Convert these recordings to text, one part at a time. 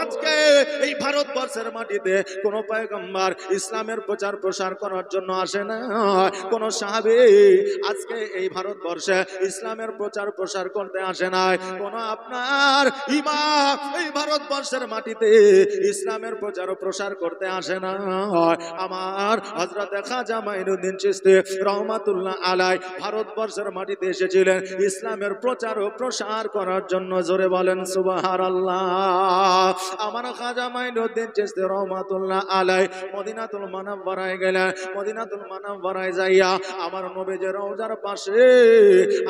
আজকে এই ভারতবর্ষের মাটিতে কোন পয়গম্বর ইসলামের প্রচার প্রসার করার জন্য আসে না, কোন সাহাবী আজকে এই ভারতবর্ষে ইসলামের প্রচার প্রসার করতে আসে না, কোন আপনার ইমাম এই ভারতবর্ষের মাটিতে ইসলামের প্রচার প্রসার করতে আসে না। আমার হযরত খাজা মাইনুদ্দিন চিশতি রহমাতুল্লাহ আলাই ভারতবর্ষের মাটিতে এসেছিলেন ইসলামের প্রচার ও প্রসার করার জন্য। জোরে বলেন সুবহানাল্লাহ। আমার খাজা মাইনুদ্দিন চিশতি রহমাতুল্লাহ আলাই মদিনাতুল মুনাওয়ারায় গেলেন। মদিনাতুল মুনাওয়ারায় যাইয়া আমার নবীজির রওজার পাশে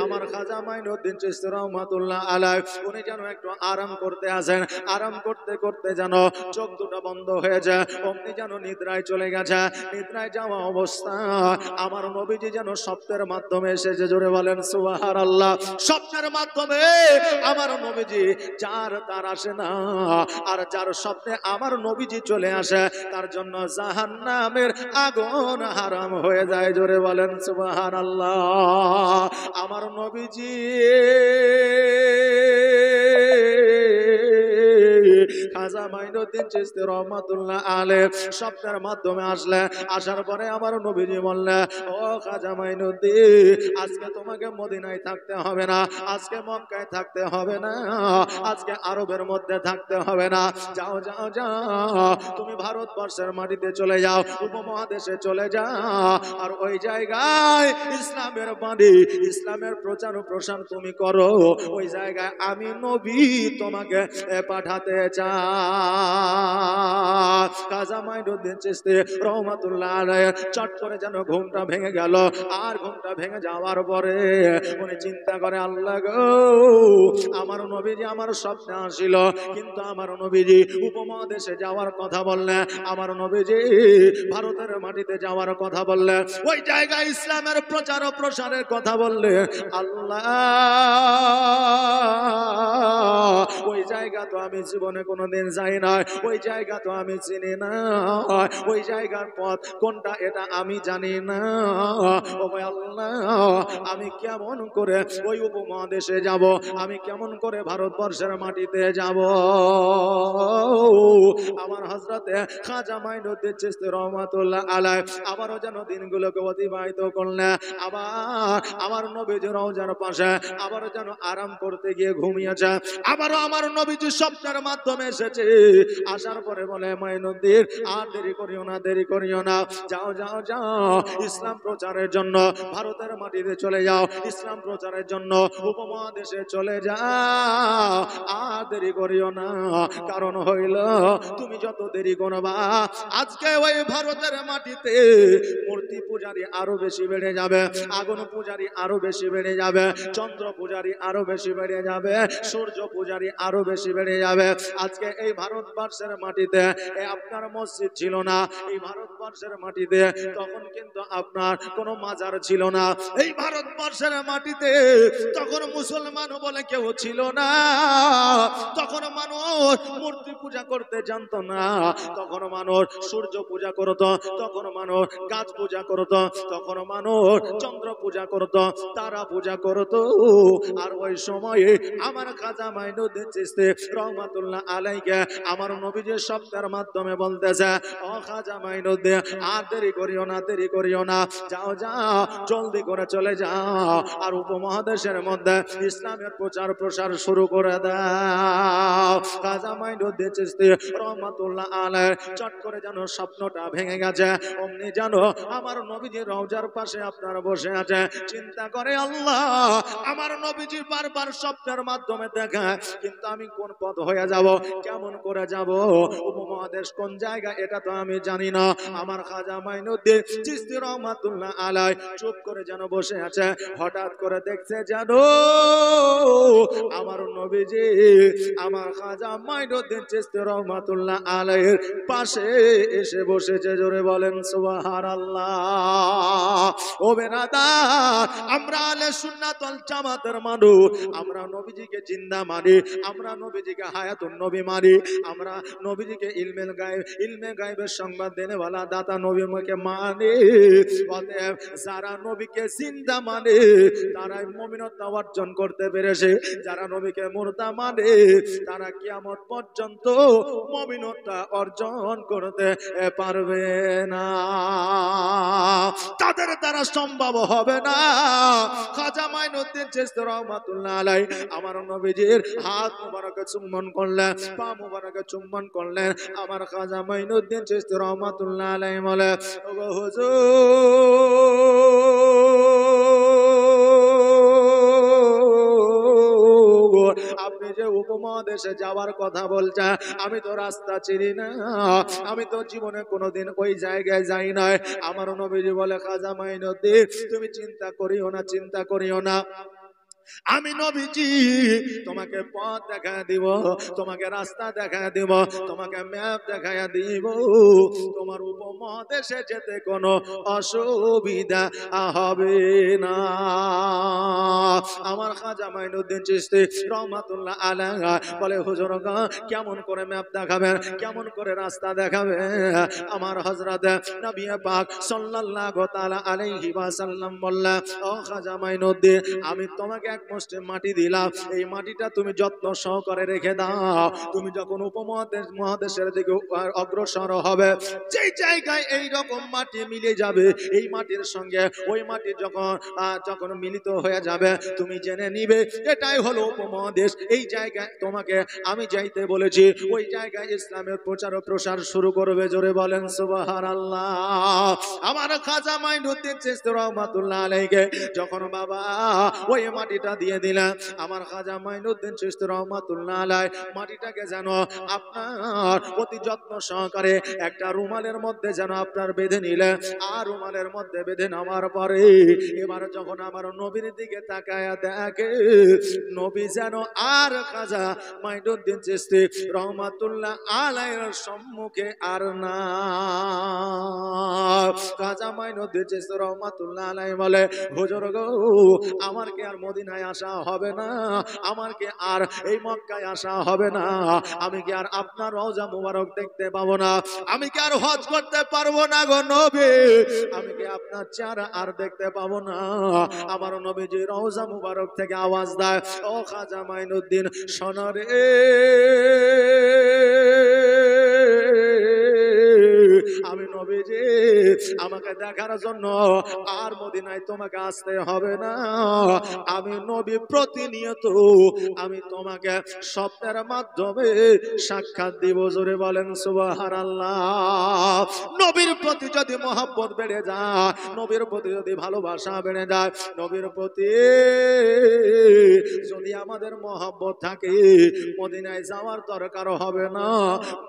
আমার খাজা মাইনুদ্দিন চিশতি রহমাতুল্লাহ আলাই উনি যেন একটু আরাম করতে আসেন। আরাম করতে করতে যেন চোখ দুটো বন্ধ হয়ে যায়, অমনি যেন নিদ্রায় চলে গেছে। নিদ্রায় যাওয়া অবস্থা আমার নবীজি যেন স্বপ্নের মাধ্যমে এসেছে। জোরে বলেন সুবহানাল্লাহ। স্বপ্নের মাধ্যমে আমার নবীজি, যার তার আসে না, আর যার স্বপ্নে আমার নবীজি চলে আসে তার জন্য জাহান্নামের আগুন হারাম হয়ে যায়। জোরে বলেন সুবহানাল্লাহ। আমার নবীজি খাজা মাইনুদ্দিন চিশতি রহমাতুল্লাহ আলাইহি স্বপ্নের মাধ্যমে আসলে, আসার পরে আমার নবীজি বললেন, ও খাজা মাইনুদ্দিন, আজকে তোমাকে মদিনায় থাকতে হবে না, আজকে মক্কায় থাকতে হবে না, আজকে আরবের মধ্যে থাকতে হবে না, যাও যাও যাও, তুমি ভারতবর্ষের মাটিতে চলে যাও, উপমহাদেশে চলে যাও, আর ওই জায়গায় ইসলামের বাণী, ইসলামের প্রচার ও প্রসার তুমি করো। ওই জায়গায় আমি নবী তোমাকে পাঠাতে চাই। খাজা মাইনুদ্দিন চিশতি রহমাতুল্লাহ আলাইহি চট করে যেন ঘুমটা ভেঙে গেল। আর ঘুমটা ভেঙে যাওয়ার পরে উনি চিন্তা করে, আল্লাহ গো, আমার নবীজি আমার স্বপ্নে আসিল, কিন্তু আমার নবীজি উপমহাদেশে যাওয়ার কথা বললেন, আমার নবীজি ভারতের মাটিতে যাওয়ার কথা বললেন, ওই জায়গায় ইসলামের প্রচার ও প্রসারের কথা বললেন। আল্লাহ, ওই জায়গা তো আমি জীবনে কোনোদিন যাই না, ওই জায়গা তো আমি চিনি না, ওই জায়গার পথ কোনটা এটা আমি জানি না। ও ভাই আল্লাহ, আমি কেমন করে ওই উপমহাদেশে যাব, আমি কেমন করে ভারতবর্ষের মাটিতে যাব? আমার হযরতে খাজা মাইনুদ্দিন চিশতি রহমাতুল্লাহ আলাইহি আবারও যেন দিনগুলোকে অতিবাহিত করলেন। আবার আমার নবীজির রওজার পাশে আবারও যেন আরাম করতে গিয়ে ঘুমিয়েছে। আবারও আমার নবীজি স্বপ্নের মাধ্যমে এসেছে। আসার পরে বলে, মাইনুদ্দিন, আর দেরি করিও না, দেরি করিও না, যাও যাও যাও, ইসলাম প্রচারের জন্য ভারতের মাটিতে চলে যাও, ইসলাম প্রচারের জন্য উপমহাদেশে চলে যাও, আর দেরি করিও না। কারণ হইল, তুমি যত দেরি করবা আজকে ওই ভারতের মাটিতে মূর্তি পূজারি আরো বেশি বেড়ে যাবে, আগুন পূজারি আরো বেশি বেড়ে যাবে, চন্দ্র পূজারি আরো বেশি বেড়ে যাবে, সূর্য পূজারি আরো বেশি বেড়ে যাবে। আজকে এই ভারতবর্ষের মাটিতে আপনার মসজিদ ছিল না, এই ভারতবর্ষের মাটিতে তখন কিন্তু আপনার কোনো মাজার ছিল না, এই ভারতবর্ষের মাটিতে তখন মুসলমান বলে কেউ ছিল না, তখন মানুষ মূর্তি পূজা করতে জানতো না, তখন মানুষ সূর্য পূজা করত, তখন মানুষ গাছ পূজা করত, তখন মানুষ চন্দ্র পূজা করত, তারা পূজা করত। আর ওই সময়ে আমার খাজা মাইনুদ্দিন চিশতি রহমাতুল্লাহ আলাইহি আমার নবীজির স্বপ্নের মাধ্যমে বলতেছে, ও খাজা মাইনুদ্দিন, আর দেরি করিও না, দেরি করিও না, যাও যাও, জলদি করে চলে যাও, আর উপমহাদেশের মধ্যে ইসলামের প্রচার প্রসার শুরু করে দাও। খাজা মাইনুদ্দিন চিশতি রহমাতুল্লাহ আলাইহি চট করে যেন স্বপ্নটা ভেঙে গেছে। অমনি জানো আমার নবীজির রওজার পাশে আপনার বসে আছে, চিন্তা করে, আল্লাহ, আমার নবীজি বারবার স্বপ্নের মাধ্যমে দেখা, কিন্তু আমি কোন পথ হয়ে যাব, কেমন করে যাব, উপমহাদেশ কোন জায়গা এটা তো আমি জানি না। আমার খাজা মাইনুদ্দিন চিশতি রহমাতুল্লাহ আলাইহি চুপ করে যেন বসে আছে। হঠাৎ করে দেখছে যেন আমার নবীজি আমার খাজা মাইনুদ্দিন চিশতি রহমাতুল্লাহ আলাইহির পাশে এসে বসেছে। জোরে বলেন সুবহানাল্লাহ। ও বেরাদার, আমরা আহলে সুন্নাত ওয়াল জামাতের মানুষ, আমরা নবীজিকে জিন্দা মানি, আমরা নবীজিকে হায়াতুন নবী মানি, আমরা নবীজিকে ইলমে গায়েবের সংবাদ দেনেওয়ালা দাতা নবীকে মানে। অতএব যারা নবীকে জিন্দা মানে তারাই মুমিনতা অর্জন করতে পেরেছে, যারা নবীকে মুর্দা মানে তারা কিয়ামত পর্যন্ত মুমিনতা অর্জন করতে পারবে না, তাদের দ্বারা সম্ভব হবে না। খাজা মাইনুদ্দিন চিশতি রহমাতুল্লাহ আলাইহি আমার নবীজির হাত মুবারকে চুম্বন করলেন, পা মুবারকে চুম্বন করলেন। আমার খাজা মাইনুদ্দিন চিশতি রহমাতুল্লাহ আলাইহি বলে, ওগো হুজুর, আপনি যে উপমহাদেশে যাওয়ার কথা বলছেন, আমি তো রাস্তা চিনি না, আমি তো জীবনে কোনোদিন ওই জায়গায় যাই নাই। আমার নবীজি বলে, খাজা মাইনুদ্দিন তুমি চিন্তা করিও না, চিন্তা করিও না, আমি নবীজি তোমাকে পথ দেখায় দিব, তোমাকে রাস্তা দেখায় দিব, তোমাকে ম্যাপ দেখায় দিব, তোমার উপমহাদেশে যেতে কোনো অসুবিধা হবে না। আমার খাজা মাইনুদ্দিন চিশতি রহমাতুল্লাহ আলাইহি বলে, হুজুর কেমন করে ম্যাপ দেখাবেন, কেমন করে রাস্তা দেখাবেন? আমার হযরত নবী পাক সাল্লাল্লাহু তাআলা আলাইহি ওয়াসাল্লাম বললেন, ও খাজা মাইনুদ্দিন, আমি তোমাকে এক মুষ্টি মাটি দিলাম, এই মাটিটা তুমি যত্ন সহকারে রেখে দাও। তুমি যখন উপমহাদেশের দিকে অগ্রসর হবে, যেই জায়গায় এই রকম মাটি মিলে যাবে, এই মাটির সঙ্গে ওই মাটি যখন মিলিত হয়ে যাবে, তুমি জেনে নিবে এটাই হলো উপমহাদেশ। এই জায়গায় তোমাকে আমি যাইতে বলেছি, ওই জায়গায় ইসলামের প্রচার ও প্রসার শুরু করবে। জোরে বলেন সুবহানাল্লাহ। আমার খাজা মাইনুদ্দিন চিশতি রহমাতুল্লাহ আলাইহি যখন বাবা ওই মাটিটা দিয়ে দিলেন, আমার খাজা মাইনুদ্দিন চিশতি রহমাতুল্লাহ আলাইহি মাটিটাকে যেন আপনার অতি যত্ন সহকারে একটা রুমালের মধ্যে যেন আপনার বেঁধে নিলেন। আর রুমালের মধ্যে বেঁধে নেওয়ার পরে এবার যখন আমার নবীর দিকে তাকায়া দেখে, নবী যেন আর খাজা মাইনুদ্দিন চিশতি রহমাতুল্লাহ আলাইহির সম্মুখে আর না। খাজা মাইনুদ্দিন চিশতি রহমাতুল্লাহ আলাইহি বলে, হুজুর গো, আমার কি আর মদিনায় আসা হবে না, আমার কি আর এই মক্কায় আসা হবে না, আমি কি আর আপনার রওজা মুবারক দেখতে পাবো না, আমি কি আর হজ করতে পারবো না গো নবী, আমি কি আপনার চেহারা আর দেখতে পাবো না? আমার নবীজি রওজা মুবারক থেকে আওয়াজ দেয়, ও খাজা মাইনুদ্দিন শোনো রে, আমি নবীজি আমাকে দেখার জন্য আর মদিনায় তোমাকে আসতে হবে না, আমি নবী প্রতিনিয়ত আমি তোমাকে স্বপ্নের মাধ্যমে সাক্ষাৎ দিব। জোরে বলেন সুবহানাল্লাহ। নবীর প্রতি যদি মহব্বত বেড়ে যায়, নবীর প্রতি যদি ভালোবাসা বেড়ে যায়, নবীর প্রতি যদি আমাদের মহব্বত থাকে, মদিনায় যাওয়ার দরকার হবে না,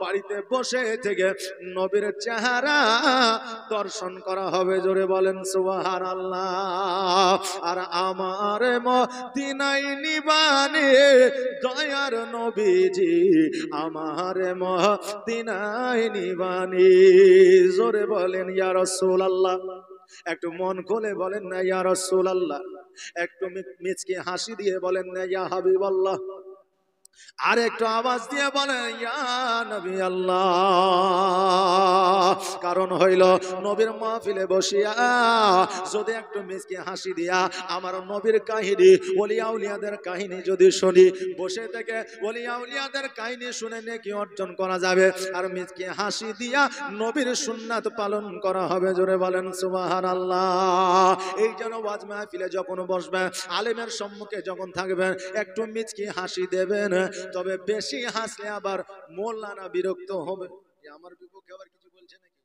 বাড়িতে বসে থেকে নবীর চেহারা দর্শন করা হবে। জোরে বলেন সুবহানাল্লাহ। আর আমার মদিনায় নিবানে দয়ার নবীজি, আমার মদিনায় নিবানে। জোরে বলেন ইয়া রাসূলুল্লাহ। একটু মন খুলে বলেন না ইয়া রাসূলুল্লাহ, একটু মিচকে হাসি দিয়ে বলেন না ইয়া হাবিবাল্লাহ, আর একটু আওয়াজ দিয়ে বলেন ইয়া নবী আল্লাহ। কারণ হইল নবীর মাহফিলে বসিয়া যদি একটু মিচকে হাসি দিয়া আমার নবীর কাহিনী, ওলিয়া উলিয়াদের কাহিনী যদি শুনি, বসে থেকে ওলিয়া উলিয়াদের কাহিনী শুনে নেকি অর্জন করা যাবে, আর মিচকে হাসি দিয়া নবীর সুন্নাত পালন করা হবে। জোরে বলেন সুবহানাল্লাহ। এই জন্য ওয়াজ মাহফিলে যখন বসবেন, আলেমের সম্মুখে যখন থাকবেন, একটু মিচকে হাসি দেবেন, তবে বেশি হাসলে আবার মোল্লানা বিরক্ত হবে। আমার বিপক্ষে আবার কিছু বলছে নাকি?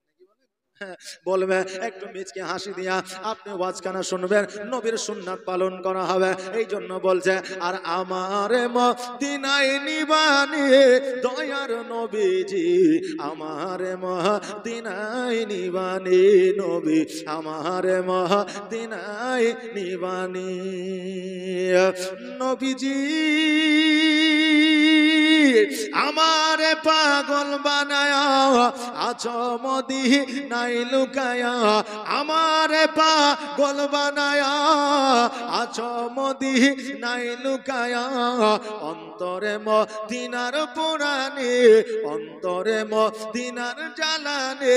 বলবে একটু মিচকে হাসি দিয়া আপনি ওয়াজখানা শুনবেন, নবীর সুন্নাত পালন করা হবে। এই জন্য বলছে, আর আমার মদিনায় নিবানে দয়ার নবীজি, আমার মদিনায় নিবানে নবী, আমার মদিনায় নিবানে নবীজি আমারে পাগল বানায়া আছো মদিনায় নাই লুকায়া আমারে পাগল বানায়া আছো মদিনাই লুকায়া অন্তরে মদিনার পুরানে অন্তরে মদিনার জ্বালানে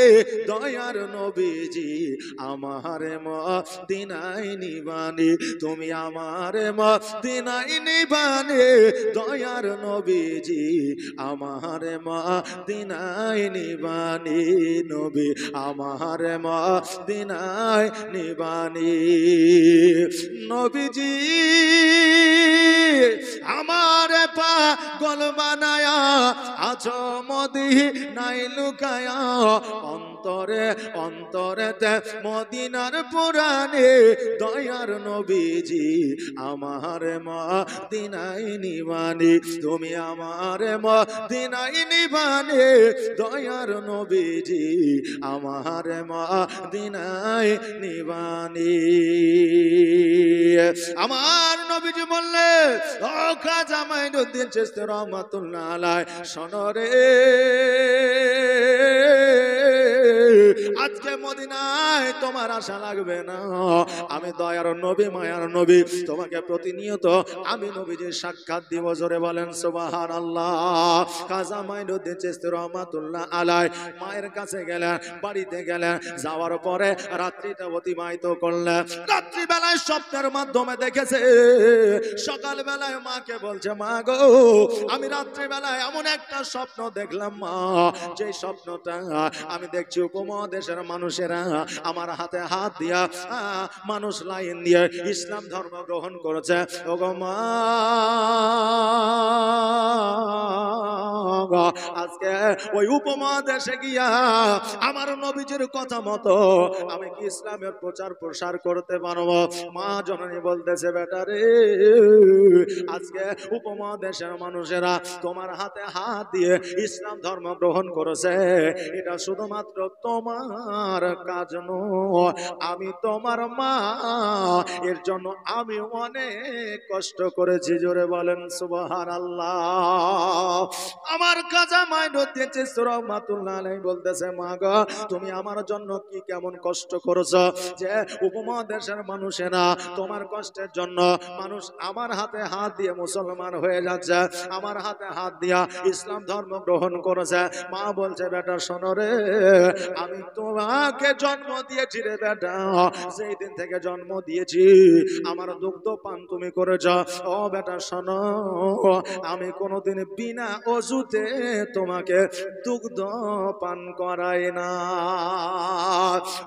দয়ার নবীজি আমারে মদিনাই নিবানি তুমি আমারে মদিনাই নিবানি দয়ার নবীজি আমারে মদিনাই নিবানি নবী আমারে মদিনাই নিবানি নবীজি আমারে পাগল বানায়া আছো মদিনায় লুকায়া অন্তরে অন্তরেতে মদিনার পুরানে দয়ার নবীজি আমারে মদিনায় নিবানি তুমি আমারে মদিনায় নিবানি দয়ার নবীজি আমারে মদিনায় নিবানি আমার নবীজি বললে ও খাজা মাইনুদ্দিন চিশতি রহমাতুল্লাহ আলাইহি শোনো রে আজকে মদিনায় তোমার আশা লাগবে না আমি দয়ার নবী মায়ার নবী তোমাকে প্রতিনিয়ত আমি নবীজির সাক্ষাৎ দিব জোরে বলেন সুবহানাল্লাহ খাজা মাইনুদ্দিন চিশতি রহমাতুল্লাহ আলাইহি মায়ের কাছে গেলেন বাড়িতে গেলেন যাওয়ার পরে রাত্রিটা অতিবাহিত করলেন রাত্রি বেলায় স্বপ্নের মাধ্যমে দেখেছে সকাল বেলায় মাকে বলছে মা গো আমি রাত্রি বেলায় এমন একটা স্বপ্ন দেখলাম মা যে স্বপ্নটা আমি দেখছি উপমহাদেশের মানুষেরা আমার হাতে হাত দিয়া মানুষ লাইন দিয়ে ইসলাম ধর্ম গ্রহণ করেছে ওগো মা আজকে ওই উপমহাদেশে গিয়া আমার নবীজির কথা মতো আমি কি ইসলামের প্রচার প্রসার করতে পারবো মা জননী বলতেছে বেটা রে আজকে উপমহাদেশের মানুষেরা তোমার হাতে হাত দিয়ে ইসলাম ধর্ম গ্রহণ করেছে এটা শুধুমাত্র তোমার কাজ নয় আমি তোমার মা এর জন্য আমি অনেক কষ্ট করেছি জোরে বলেন সুবহানাল্লাহ আমার খাজা মাইনুদ্দিন চিশতি রহমাতুল্লাহ আলাইহি বলতেছে মা গো তুমি আমার জন্য কি কেমন কষ্ট করেছো যে উপমহাদেশের মানুষেরা তোমার কষ্টের জন্য মানুষ আমার হাতে হাত দিয়ে মুসলমান হয়ে যাচ্ছে আমার হাতে হাত দিয়া ইসলাম ধর্ম গ্রহণ করেছে মা বলছে বেটা শোনো রে আমি তোমাকে জন্ম দিয়েছি রে বেটা সেই দিন থেকে জন্ম দিয়েছি আমার দুগ্ধ পান তুমি করেছ ও বেটা শোনো আমি কোনোদিন বিনা অজুতে তোমাকে দুগ্ধ পান করাই না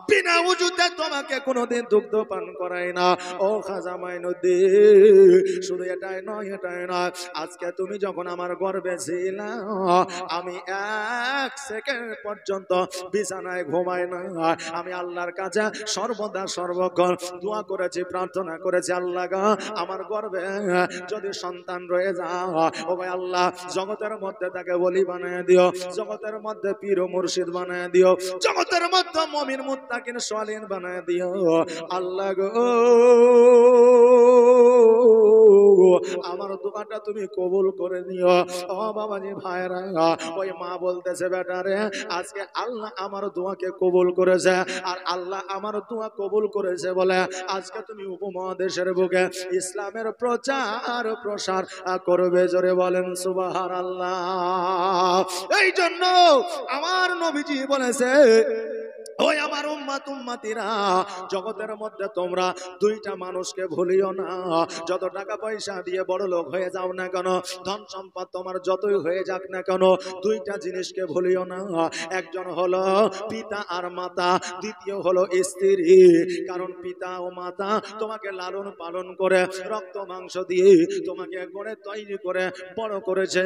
বিনা অজুতে তোমাকে কোনোদিন দুগ্ধ পান করাই না ও খাজা মাইনুদ্দিন শুধু এটাই নয় আজকে তুমি যখন আমার গর্ভে ছিলা আমি এক সেকেন্ড পর্যন্ত বিছানায় ঘুমাই না আমি আল্লাহর কাছে সর্বদা সর্বক্ষণ দোয়া করেছি প্রার্থনা করেছি আল্লাহ গো আমার গর্ভে যদি সন্তান রয়ে যায় ও ভাই আল্লাহ জগতের মধ্যে তাকে বলি বানায় দিও জগতের মধ্যে পীর ও মুর্শিদ বানায় দিও জগতের মধ্যে মুমিন মুত্তাকিন সালিহিন বানায় দিও আল্লাহ গো আমার দোয়াটা তুমি কবুল করে নিও ও বাবাজি ভাইরা ওই মা বলতেছে বেটা রে আজকে আল্লাহ আমার দোয়াকে কবুল করেছে আর আল্লাহ আমার দোয়া কবুল করেছে বলে আজকে তুমি উপমহাদেশের বুকে ইসলামের প্রচার প্রসার করবে জোরে বলেন সুবহানাল্লাহ এই জন্য আমার নবীজি বলেছে ওই আমার উম্মত উম্মতিরা জগতের মধ্যে তোমরা দুইটা মানুষকে ভুলিও না যত টাকা পয়সা দিয়ে বড় লোক হয়ে যাও না কেন ধন সম্পদ তোমার যতই হয়ে যাক না কেন দুইটা জিনিসকে ভুলিও না একজন হলো পিতা আর মাতা দ্বিতীয় হলো স্ত্রী কারণ পিতা ও মাতা তোমাকে লালন পালন করে রক্ত মাংস দিয়ে তোমাকে গড়ে তৈরি করে বড় করেছে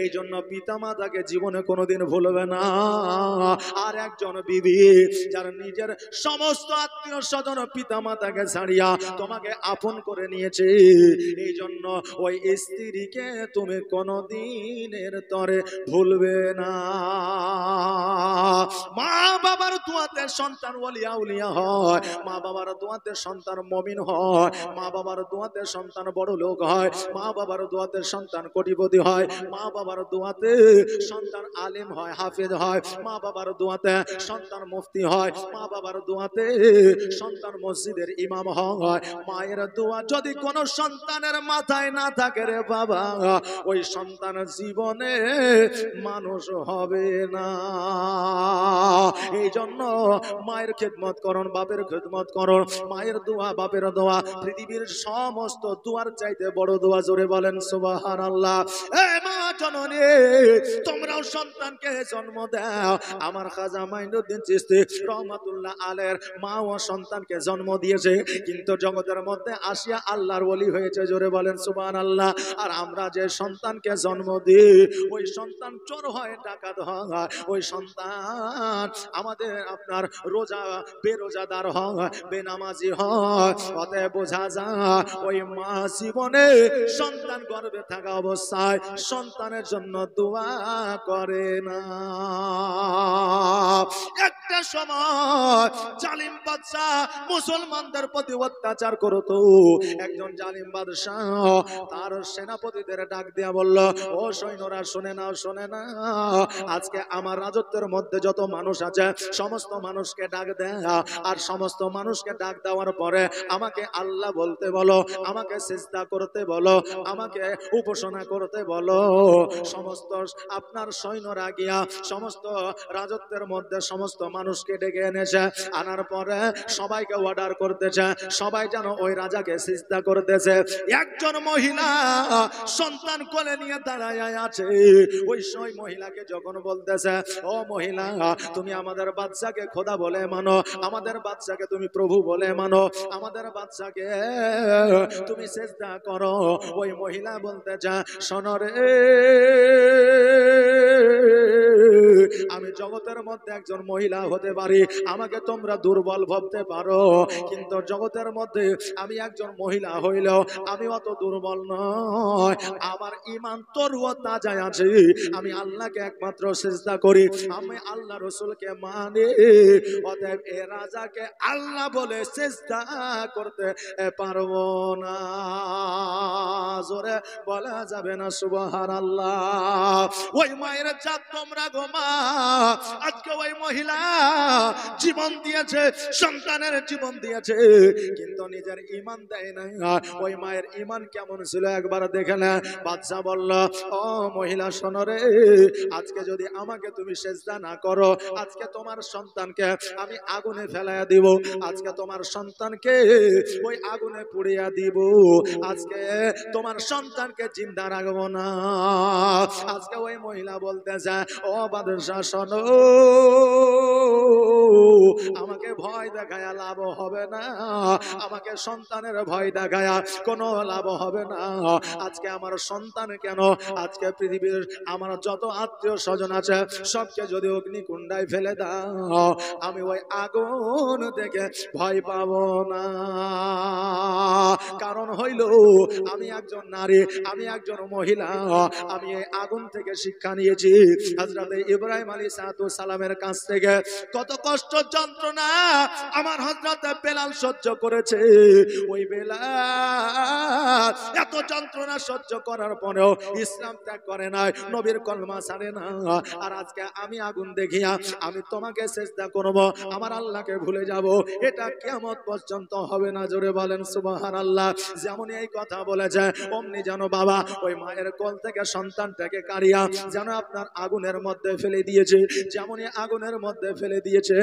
এই জন্য পিতা মাতাকে জীবনে কোনোদিন ভুলবে না আর একজন বিবি যার নিজের সমস্ত আত্মীয় স্বজন পিতা মাতাকে ছাড়িয়া তোমাকে আপন করে নিয়েছে এই জন্য ওই স্ত্রীকে তুমি কোনদিনের তরে ভুলবে না মা বাবার দোয়াতে সন্তান ওলিয়া উলিয়া হয় মা বাবার দোয়াতে সন্তান মুমিন হয় মা বাবার দোয়াতে সন্তান বড় লোক হয় মা বাবার দোয়াতে সন্তান কোটিপতি হয় মা বাবার দোয়াতে সন্তান আলেম হয় হাফেজ হয় মা বাবার দোয়াতে সন্তান মুফতি মুক্তি হয়, মা বাবার দোয়াতে সন্তান মসজিদের ইমাম হয়। মায়ের দোয়া যদি কোনো সন্তানের মাথায় না থাকে রে বাবা, ওই সন্তান জীবনে মানুষ হবে না। এই জন্য মায়ের খেদমত করুন, বাপের খেদমত করুন। মায়ের দোয়া, বাপের দোয়া পৃথিবীর সমস্ত দোয়ার চাইতে বড় দোয়া। জোরে বলেন সুবহানাল্লাহ। এ মা জননী, তোমরাও সন্তানকে জন্ম দাও। আমার খাজা মাইনুদ্দিন চিশতি রহমাতুল্লাহ আলাইহির মা ও সন্তানকে জন্ম দিয়েছে, কিন্তু জগতের মধ্যে আসিয়া আল্লাহর ওলি হয়েছে। জোরে বলেন সুবহানাল্লাহ। আর আমরা যে সন্তানকে জন্ম দিই, ওই সন্তান চোর হয়, ডাকাত হয়, ওই সন্তান আমাদের আপনার রোজা বেরোজাদার হয়, বেনামাজি হয়। অতএব বোঝা যায় ওই মা জীবনে সন্তান গর্ভে থাকা অবস্থায় সন্তানের জন্য দোয়া করে না। একটা সময় জালিম বাদশা মুসলমানদের প্রতি অত্যাচার করতো। একজন জালিম বাদশা তার সেনাপতিদের ডাক দিয়া বলল, ও সৈন্যরা শুনে নাও, শুনে না, আজকে আমার রাজত্বের মধ্যে যত মানুষ আছে সমস্ত মানুষকে ডাক দেয়, আর সমস্ত মানুষকে ডাক দেওয়ার পরে আমাকে আল্লাহ বলতে বলো, আমাকে সিজদা করতে বলো, আমাকে উপাসনা করতে বলো। সমস্ত আপনার সৈন্যরা গিয়া সমস্ত রাজত্বের মধ্যে সমস্ত মানুষকে ডেকে এনেছে, আনার পরে সবাইকে অর্ডার করতেছে, সবাই যেন ওই রাজাকে সিজদা করতেছে। একজন মহিলা সন্তান কোলে নিয়ে দাঁড়ায় আছে। ওই মহিলাকে যখন বলতেছে, ও মহিলা, তুমি আমাদের বাচ্চাকে খোদা বলে মানো, আমাদের বাচ্চাকে তুমি প্রভু বলে মানো, আমাদের বাচ্চাকে তুমি সিজদা করো। ওই মহিলা বলতেছে, শোনো রে, আমি জগতের মধ্যে একজন মহিলা হতে পারি, আমাকে তোমরা দুর্বল ভাবতে পারো, কিন্তু জগতের মধ্যে আমি একজন মহিলা হইলেও আমি অত দুর্বল নয়। আমার ঈমান তরুও তাজা আছে। আমি আল্লাহকে একমাত্র সিজদা করি, আমি আল্লাহ রাসূলকে মানি। অতএব এ রাজাকে আল্লাহ বলে সিজদা করতে পারবো না। জোরে বলা যাবে না সুবহানাল্লাহ। ওই মায়ের জাত তোমরা গো মা, আজকে ওই মহিলা জীবন দিয়েছে, সন্তানের জীবন দিয়েছে, কিন্তু নিজের ঈমান দেয় না। ওই মায়ের ঈমান কেমন ছিল একবার দেখে না। বাদশা বলল, ও মহিলা শোনো রে, আজকে যদি আমাকে তুমি সিজদা না করো, আজকে তোমার সন্তানকে আমি আগুনে ফেলাইয়া দিব, আজকে তোমার সন্তানকে ওই আগুনে পুড়িয়া দিব, আজকে তোমার সন্তানকে জিন্দা রাখবো না। আজকে ওই মহিলা বলতেছে, ও বাদশা শোনো, আমাকে ভয় দেখায়া লাভ হবে না, আমাকে সন্তানের ভয় দেখায়া কোনো লাভ হবে না। আজকে আমার সন্তান কেন, আজকে পৃথিবীর আমার যত আত্মীয় স্বজন আছে সবকে যদি অগ্নিকুণ্ডায় ফেলে দাও, আমি ওই আগুন দেখে ভয় পাবো না। কারণ হইল আমি একজন নারী, আমি একজন মহিলা, আমি এই আগুন থেকে শিক্ষা নিয়েছি হযরত ইব্রাহিম আলাইহিস সালামের কাছ থেকে। কত কষ্ট যন্ত্রণা আমার হযরত বেলাল সহ্য করেছে। ওই বেলাল এত যন্ত্রণা সহ্য করার পরেও ইসলাম ত্যাগ করে নাই, নবীর কলমা ছাড়ে না। আর আজকে আমি আগুন দেখিয়া আমি তোমাকে সিজদা করব, আমার আল্লাহকে ভুলে যাব, এটা কিয়ামত পর্যন্ত হবে না। জোরে বলেন সুবহানাল্লাহ। যেমন এই কথা বলেছে অমনি যেন বাবা ওই মায়ের কোল থেকে সন্তানটাকে কাড়িয়া যেন আপনার আগুনের মধ্যে ফেলে দিয়েছে। যেমনই আগুনের মধ্যে ফেলে দিয়েছে,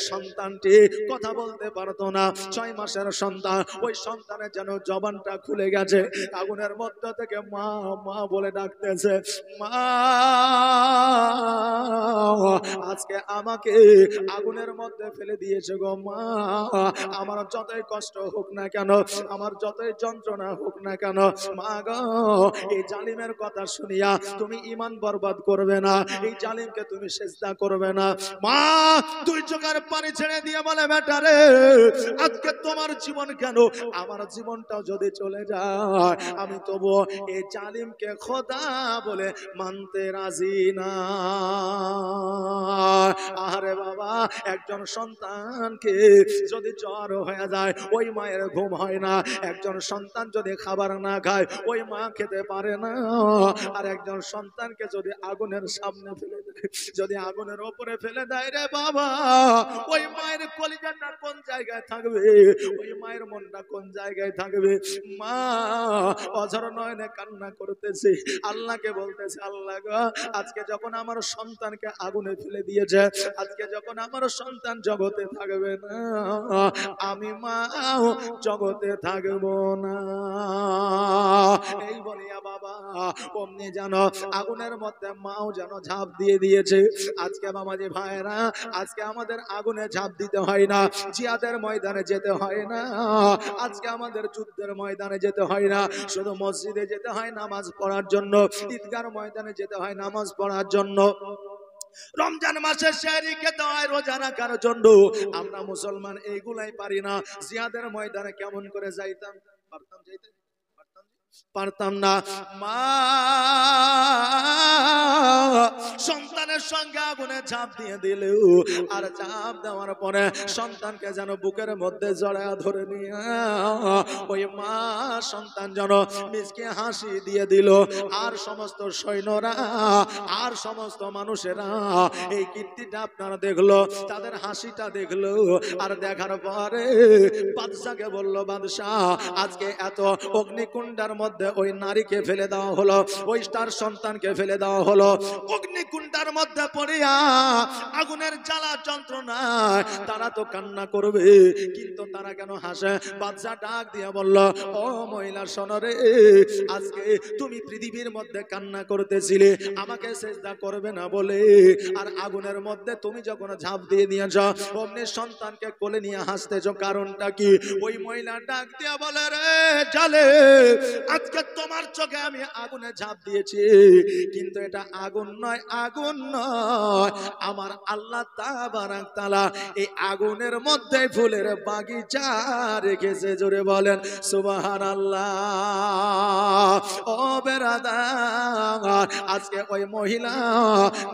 সন্তানটি কথা বলতে পারতো না, 6 মাসের সন্তান। ওই সন্তানের যেন জবানটা খুলে গেছে, আগুনের মধ্যে থেকে মা মা বলে ডাকতেছে, মা আজকে আমাকে আগুনের মধ্যে ফেলে দিয়েছে গো মা, আমার যতই কষ্ট হোক না কেন, আমার যতই যন্ত্রণা হোক না কেন, মা গো এই জালিমের কথা শুনিয়া তুমি ঈমান বরবাদ করবে না, এই জালিমকে তুমি সিজদা করবে না। মা 2 চোখের পানি ছেড়ে দিয়ে বলে, বেটা রে, আজকে তোমার জীবন কেন, আমার জীবনটাও যদি চলে যায় আমি তবু এই জালিমকে খোদা বলে মানতে রাজি না। আরে বাবা, একজন সন্তানকে যদি জ্বর হয়ে যায় ওই মায়ের ঘুম হয় না। একজন সন্তান যদি খাবার না খায় ওই মা খেতে পারে না। আর একজন সন্তানকে যদি আগুনের সামনে ফেলে দেয়, যদি আগুনের ওপরে ফেলে দেয় রে বাবা, ওই মায়ের কলিজাটা কোন জায়গায় থাকবে, ওই মায়ের মনটা কোন জায়গায় থাকবে। মা অঝর নয়নে কান্না করতেছে, আল্লাহকে বলতেছে, আল্লাহ গো, আজকে যখন আমার সন্তানকে আগুনে ফেলে দিয়েছে, আজকে যখন আমার সন্তান জগতে থাকবে না, আমি মা জগতে থাকবো না। এই বলিয়া বাবা অমনি জানো আগুনের মধ্যে মাও যেন ঝাঁপ দিয়ে দিয়েছে। আজকে বাবাজি ভাইরা, আজকে আমাদের আগুনে ঝাঁপ দিতে হয় না, জিহাদের ময়দানে যেতে হয় না, আজকে আমাদের যুদ্ধের ময়দানে যেতে হয় না, শুধু মসজিদে যেতে হয় নামাজ পড়ার জন্য, ঈদগার ময়দানে যেতে হয় নামাজ পড়ার জন্য, রমজান মাসে সেহরি খেতে হয় রোজা রাখার জন্য। আমরা মুসলমান এইগুলাই পারি না। জিহাদের ময়দানে কেমন করে যাইতাম? পারতাম যাইতে? পারতাম না। মা সন্তানের সঙ্গে আগুনে ঝাঁপ দিয়ে দিল, আর ঝাঁপ দেওয়ার পরে সন্তানকে যেন বুকের মধ্যে জড়ায় ধরে নিয়ে ওই মা সন্তান যেন মিসকে হাসি দিয়ে দিল। আর সমস্ত সৈন্যরা আর সমস্ত মানুষেরা এই কীর্তিটা আপনারা দেখলো, তাদের হাসিটা দেখলো, আর দেখার পরে বাদশাকে বলল, বাদশাহ আজকে এত অগ্নিকুণ্ডার মধ্যে ওই নারীকে ফেলে দেওয়া হলো, ওই তার সন্তানকে ফেলে দেওয়া হলো, অগ্নিকুণ্ডার মধ্যে পড়িয়া আগুনের জ্বালা যন্ত্রণায় তারা তো কান্না করবে, কিন্তু তারা কেন হাসে? বাদশা ডাক দিয়ে বলল, ও মহিলা শোনো রে, আজকে তুমি পৃথিবীর মধ্যে কান্না করতেছিলে আমাকে সেজদা করবে না বলে, আর আগুনের মধ্যে তুমি যখন ঝাঁপ দিয়ে দিয়েছ অমনি সন্তানকে কোলে নিয়ে হাসতেছ, কারণটা কি? ওই মহিলা ডাক দিয়ে বলে, রে জালে, আজকে তোমার চোখে আমি আগুনে ঝাঁপ দিয়েছি, কিন্তু এটা আগুন নয়, আগুন নয়, আমার আল্লাহ তাবারাক তাআলা এই আগুনের মধ্যে ফুলের বাগিচা রেখেছে। জোরে বলেন সুবহানাল্লাহ। ও বেরাদার, আজকে ওই মহিলা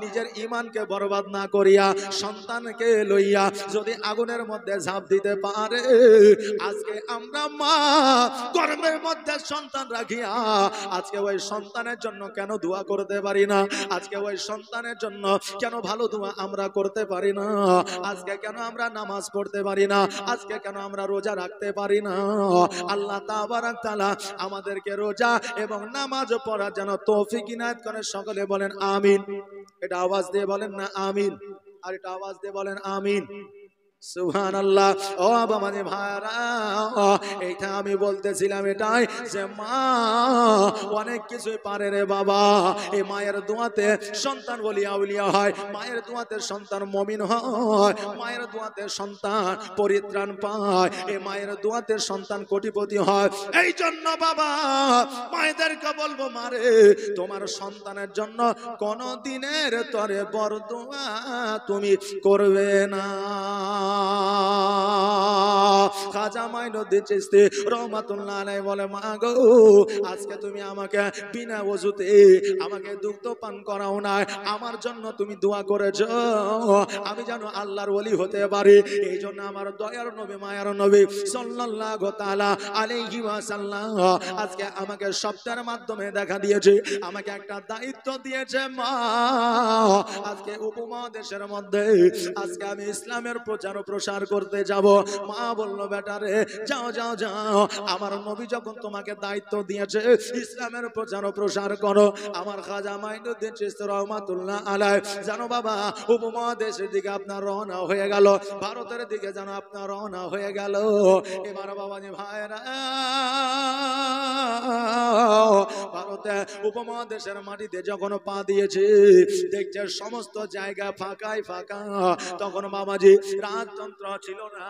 নিজের ঈমানকে বরবাদ না করিয়া সন্তানকে লইয়া যদি আগুনের মধ্যে ঝাঁপ দিতে পারে, আজকে আমরা মা গর্ভের মধ্যে সন্তান রাখিয়া আজকে ওই সন্তানের জন্য কেন দোয়া করতে পারি না? আজকে ওই সন্তানের জন্য কেন ভালো দোয়া আমরা করতে পারি না? আজকে কেন আমরা নামাজ পড়তে পারি না? আজকে কেন আমরা রোজা রাখতে পারি না? আল্লাহ তাবারাক তাআলা আমাদেরকে রোজা এবং নামাজ পড়ার যেন তৌফিক ইনায়েত করে। সকলে বলেন আমিন। এটা আওয়াজ দিয়ে বলেন না আমিন, আর এটা আওয়াজ দিয়ে বলেন আমিন। সুবহানাল্লাহ। ও বাবাজি ভাইরা, এইটা আমি বলতেছিলাম এটাই যে মা অনেক কিছুই পারে রে বাবা। এই মায়ের দোয়াতে সন্তান ওলিয়া উলিয়া হয়, মায়ের দোয়াতে সন্তান মুমিন হয়, মায়ের দোয়াতে সন্তান পরিত্রাণ পায়, এই মায়ের দোয়াতে সন্তান কোটিপতি হয়। এই জন্য বাবা মায়েদেরকে বলবো, মারে তোমার সন্তানের জন্য কোন দিনের তরে বড় দোয়া তুমি করবে না। খাজা মাইনুদ্দিন চিশতি রহমাতুল্লাহ আলাইহি বলে, মা গো, আজকে তুমি আমাকে বিনা ওযুতে আমাকে দুগ্ধ পান করাও না, আমার জন্য তুমি দোয়া করেছো আমি যেন আল্লাহর ওলি হতে পারি। এই জন্য আমার দয়ার নবী মায়ার নবী সাল্লাল্লাহু তাআলা আলাইহি ওয়াসাল্লাম আজকে আমাকে শব্দের মাধ্যমে দেখা দিয়েছে, আমাকে একটা দায়িত্ব দিয়েছে। মা আজকে উপমহাদেশের মধ্যে আজকে আমি ইসলামের প্রচার প্রসার করতে যাব। মা বলল, বেটা রে, যাও যাও যাও, আমার নবী যখন তোমাকে দায়িত্ব দিয়েছে ইসলামের প্রচার প্রসার করো। আমার খাজা মাইনুদ্দিন চিশতি রহমাতুল্লাহ আলাইহি জানো বাবা উপমহাদেশের দিকে আপনার রওনা হয়ে গেল, ভারতের দিকে যেন আপনার রওনা হয়ে গেল। এবার বাবাজি ভাইরা, ভারতে উপমহাদেশের মাটিতে যখন পা দিয়েছে দেখছে সমস্ত জায়গা ফাঁকাই ফাঁকা। তখন বাবাজি রাজতন্ত্র ছিল না,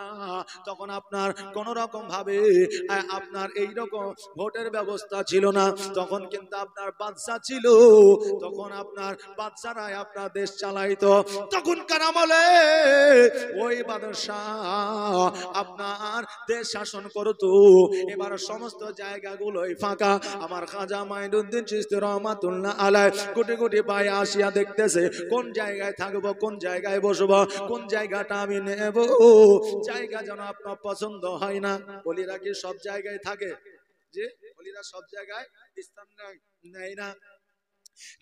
তখন আপনার কোন রকম ভাবে আপনার এইরকম ভোটের ব্যবস্থা ছিল না, তখন কিন্তু আপনার বাদশা ছিল, তখন আপনার বাদশারাই আপনার দেশ চালাইতো। তখনকার আমলে ওই বাদশা আপনার দেশ শাসন করতো। এবার সমস্ত জায়গাগুলোই ফাঁকা। আমার খাজা মাইনুদ্দিন চিশতি রহমাতুল্লাহ আলাইহি কোটি কোটি পায়ে আসিয়া দেখতেছে কোন জায়গায় থাকবো, কোন জায়গায় বসবো, কোন জায়গাটা আমি নেব। জায়গা যেন আপনার পছন্দ হয় না। বলিরা কি সব জায়গায় থাকে? যে বলিরা সব জায়গায় স্থান নেয় না।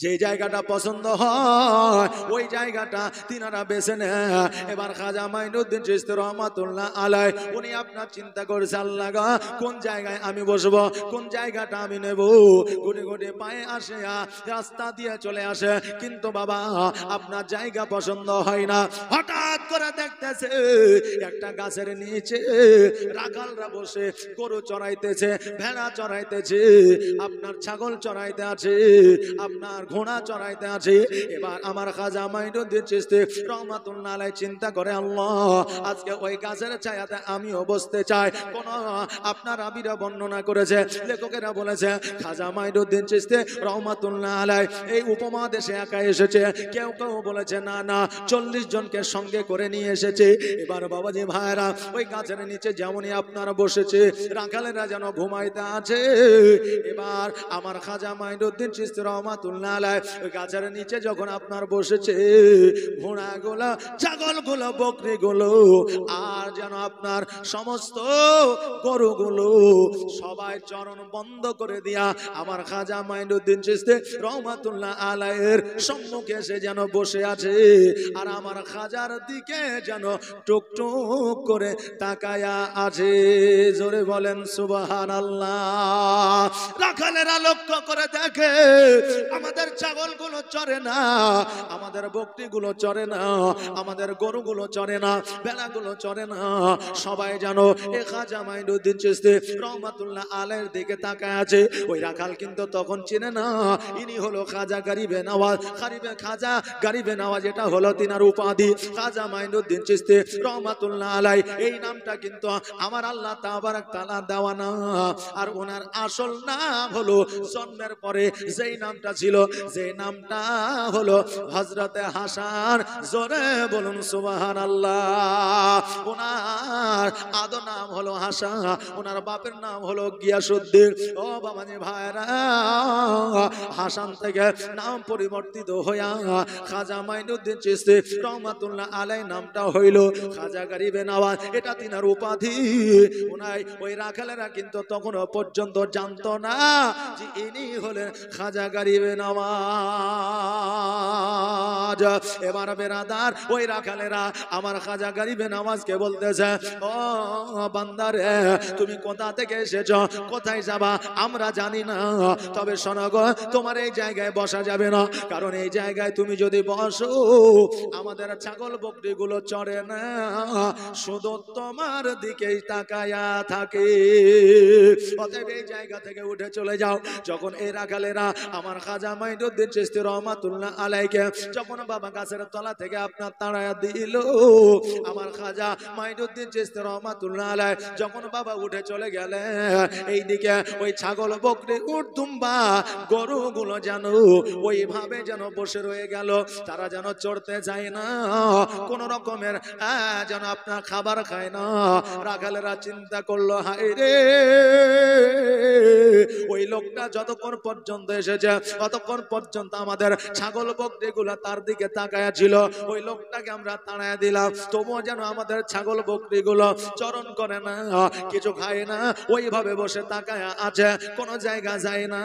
যে জায়গাটা পছন্দ হয় ওই জায়গাটা তিনারা বেছে নেয়। এবার খাজা মাইনুদ্দিন চিশতি রহমাতুল্লাহ আলাইহি উনি আপনার চিন্তা করেছে, আল্লাহ গো কোন জায়গায় আমি বসবো, কোন জায়গাটা আমি নেব। গুটি গুটি পায়ে আসে, রাস্তা দিয়ে চলে আসে, কিন্তু বাবা আপনার জায়গা পছন্দ হয় না। হঠাৎ করে দেখতেছে একটা গাছের নিচে রাখালরা বসে গরু চড়াইতেছে, ভেড়া চড়াইতেছে, আপনার ছাগল চড়াইতে আছে, আপনার ঘোড়া চড়াইতে আছে। এবার আমার খাজা মাইনুদ্দিন চিশতি রহমাতুল্লাহ আলাইহি চিন্তা করে, আল্লাহ আজকে ওই গাছের ছায়াতে আমিও বসতে চাই। কোন আপনার আবিরা বর্ণনা করেছে, লেখকেরা বলেছে খাজা মাইনুদ্দিন চিশতি রহমাতুল্লাহ আলাইহি এই উপমহাদেশে একা এসেছে। কেউ কেউ বলেছে না না 40 জনকে সঙ্গে করে নিয়ে এসেছে। এবার বাবাজি ভাইরা ওই গাছের নিচে যেমনই আপনারা বসেছে, রাখালেরা যেন ঘুমাইতে আছে। এবার আমার খাজা মাইনুদ্দিন চিশতি রহমাতুল্লাহ আলাইহি ওই গাছের নিচে যখন আপনার বসেছে, ঘোড়াগুলো, ছাগলগুলো, বকরিগুলো আর যেন আপনার সমস্ত গরুগুলো সবাই চরণ বন্ধ করে দিয়া আমার খাজা মাইনুদ্দিন চিশতি রহমাতুল্লাহ আলাইহির সম্মুখে এসে যেন বসে আছে। আর আমার খাজার দিকে যেন টুকটুক করে তাকায়া আছে। জোরে বলেন সুবহানাল্লাহ। রাখালেরা লক্ষ্য করে দেখে আমাদের ছাগলগুলো চরে না, আমাদের বকরিগুলো চরে না, আমাদের গরুগুলো চরে না, ভেড়াগুলো চরে না। সবাই জানো এ খাজা মাইনুদ্দিন চিশতি রহমাতুল্লাহ আলাইহির দিকে তাকায় আছে। ওই রাখাল কিন্তু তখন চিনে না ইনি হলো খাজা গরিবে নওয়াজ। খাজা গরিবে নওয়াজ এটা হলো তিনার উপাধি। খাজা মাইনুদ্দিন চিশতি রহমাতুল্লাহ আলাইহি এই নামটা কিন্তু আমার আল্লাহ তাবারাক তাআলা দেওয়া না। আর ওনার আসল নাম হলো জন্মের পরে যেই নামটা ছিল, যে নামটা হলো হযরতে হাসান। জোরে বলুন সুবহানাল্লাহ। ওনার আদর নাম হলো হাসান, ওনার বাপের নাম হলো গিয়াসউদ্দিন। ও বাবাজি ভাইরা, হাসান থেকে নাম পরিবর্তিত হইয়া খাজা মাইনুদ্দিন চিশতি রহমাতুল্লাহ আলাইহি নামটা হইল খাজা গরিবে নওয়াজ। এটা তিনার উপাধি। ওনাই ওই রাখালেরা কিন্তু তখনও পর্যন্ত জানতো না যে ইনি হলেন খাজা গরিবে নওয়াজ। এবার বেরাদার ওই রাখালেরা আমার খাজা গরিবে নওয়াজকে বলতেছে, ও বান্দারে তুমি কোথা থেকে এসেছো, কোথায় যাবা আমরা জানি না, তবে শোনো গো তোমার এই জায়গায় বসা যাবে না। কারণ এই জায়গায় তুমি যদি বসো আমাদের ছাগল বকরিগুলো চড়ে না, শুধু তোমার দিকেই তাকায়া থাকে। অতএব এই জায়গা থেকে উঠে চলে যাও। যখন এই রাখালেরা আমার খাজা মাইনুদ্দিন চিশতি রহমাতুল্লাহ আলাইহিকে যখন বাবা গাছের তলা থেকে আপনার তাড়ায়া দিল, আমার খাজা মাইনুদ্দিন চিশতি রহমাতুল্লাহ আলাইহি যখন বাবা উঠে চলে গেলেন, এইদিকে ওই ছাগল বকরি উট দুম্বা গরুগুলো যেন ওইভাবে যেন বসে রয়ে গেল। তারা যেন চড়তে যায় না, কোন রকমের যেন আপনার খাবার খায় না। রাখালেরা চিন্তা করলো, হায় রে ওই লোকটা যতক্ষণ পর্যন্ত এসেছে ততক্ষণ পর্যন্ত আমাদের ছাগল বকরিগুলা তার দিকে তাকায়া ছিল। ওই লোকটাকে আমরা তাড়ায়া দিলাম, তবুও যেন আমাদের ছাগল বকরিগুলো চরণ করে না, কিছু খায় না, ওইভাবে বসে তাকায়া আছে, কোন জায়গা যায় না।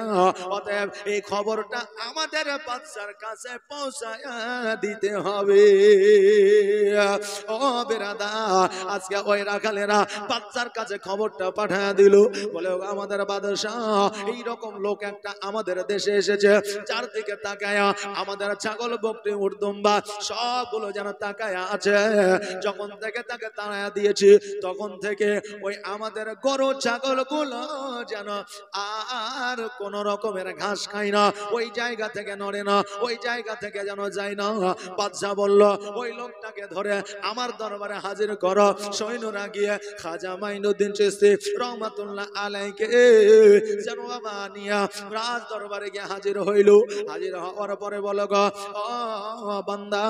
অতএব এই খবরটা আমাদের বাদশার কাছে পৌঁছায়া দিতে হবে। ও বেরাদার, আজকে ওই রাখালেরা বাদশার কাছে খবরটা পাঠায়া দিল, বলে আমাদের বাদশা এইরকম লোক একটা আমাদের দেশে এসেছে, চারদিকে তাকায়া আমাদের ছাগল বকরি উট দুম্বা সবগুলো যেন তাকায়া আছে। যখন থেকে তাকে তাড়ায়া দিয়েছি তখন থেকে ওই আমাদের গরু ছাগল গুলো যেন আর কোন রকমের ঘাস খায় না, ওই জায়গা থেকে নড়ে না, ওই জায়গা থেকে যেন যায় না। বাদশা বলল ওই লোকটাকে ধরে আমার দরবারে হাজির করো। সৈন্যরা গিয়ে খাজা মাইনুদ্দিন চিশতি রহমাতুল্লাহ আলাইহিকে যেন বাবা নিয়া রাজ দরবারে গিয়ে হাজির হইল। হাজির হওয়ার পরে বলো গো ও বান্দা,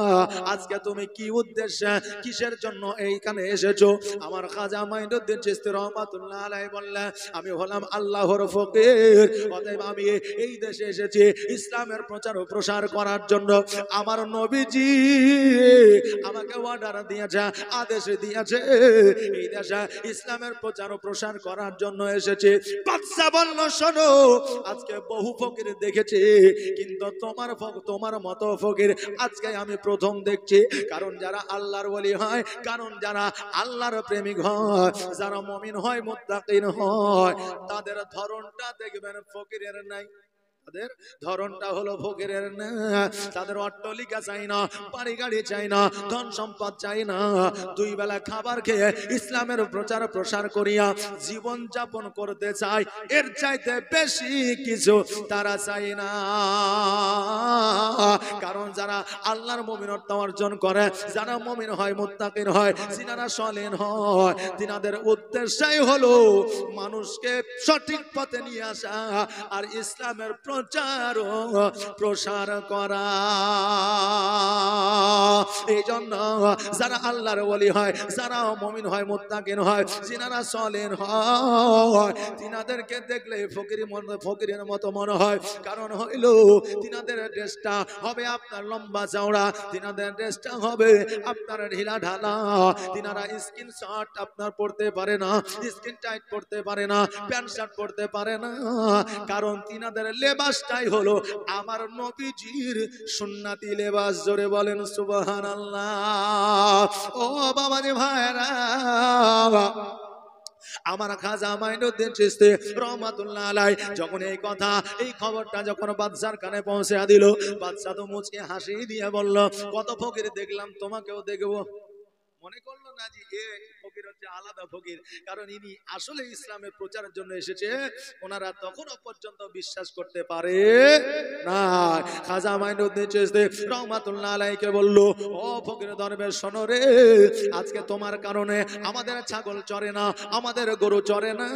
আজকে তুমি কি উদ্দেশ্যে কিসের জন্য এইখানে এসেছো? আমার খাজা মাইনুদ্দিন চিশতি রহমাতুল্লাহ আলাইহি বললেন, আমি হলাম আল্লাহর ফকির, অতএব আমি এই দেশে এসেছি ইসলামের প্রচার ও প্রসার করার জন্য। আমার নবীজি আমাকে অর্ডার দিয়েছে, আদেশ দিয়েছে, এই দেশে ইসলামের প্রচার ও প্রসার করার জন্য এসেছে। বাদশা বলল, শোনো, আজকে বহু ফকির দেখেছি, কিন্তু তোমার মতো ফকির আজকে আমি প্রথম দেখছি। কারণ যারা আল্লাহর ওলি হয়, কারণ যারা আল্লাহর প্রেমিক হয়, যারা মুমিন হয়, মুত্তাকিন হয়, তাদের ধরনটা দেখবেন ফকিরের নাই। তাদের ধরনটা হলো ফকিরের না। তাদের অট্টালিকা চাই না, বাড়ি গাড়ি চাই না, ধন সম্পদ চাই না, দুই বেলা খাবার খেয়ে ইসলামের প্রচার প্রসার করিয়া জীবন যাপন করতে চায়, এর চাইতে বেশি কিছু তারা চাই না। কারণ যারা আল্লাহর মুমিনত্ব অর্জন করে, যারা মুমিন হয়, মুত্তাকিন হয়, যিনারা সলিহ হয়, তিনাদের উদ্দেশ্যই হলো মানুষকে সঠিক পথে নিয়ে আসা আর ইসলামের প্রচার ও প্রসার করা। এই জন্য যারা আল্লাহর ওলি হয়, যারা মুমিন হয়, মুত্তাকিন হয়, যিনারা সলিহ হয়, তিনাদেরকে দেখলে ফকিরের মতো মনে হয়। কারণ হইল তিনাদের ড্রেসটা হবে আপনার লম্বা চওড়া, তিনাদের ড্রেসটা হবে আপনার ঢিলা ঢালা, তিনারা স্কিন শার্ট আপনার পরতে পারে না, স্কিন টাইট পরতে পারে না, প্যান্ট শার্ট পরতে পারে না। কারণ তিনাদের লেবাসটাই হলো আমার নবীজির সুন্নাতি লেবাস। জোরে বলেন সুবহানাল্লাহ। ও বাবাজি ভাইরা, আমার খাজা মাইনুদ্দিন চিশতি রহমাতুল্লাহ আলাইহি যখন এই কথা, এই খবরটা যখন বাদশার কানে পৌঁছে দিল, বাদশা তো মুচকে হাসি দিয়ে বলল, কত ফকির দেখলাম, তোমাকেও দেখবো। মনে করলো না যে এ ফকির হচ্ছে আলাদা ফকির, কারণ ইনি আসলে ইসলামের প্রচারের জন্য এসেছে, ওনারা তখনও পর্যন্ত বিশ্বাস করতে পারে না। খাজা মাইনুদ্দিন চিশতি রহমাতুল্লাহ আলাইহিকে বলল, ও ফকির দরবেশ, শোনো রে, আজকে তোমার কারণে আমাদের ছাগল চরে না, আমাদের গরু চরে না,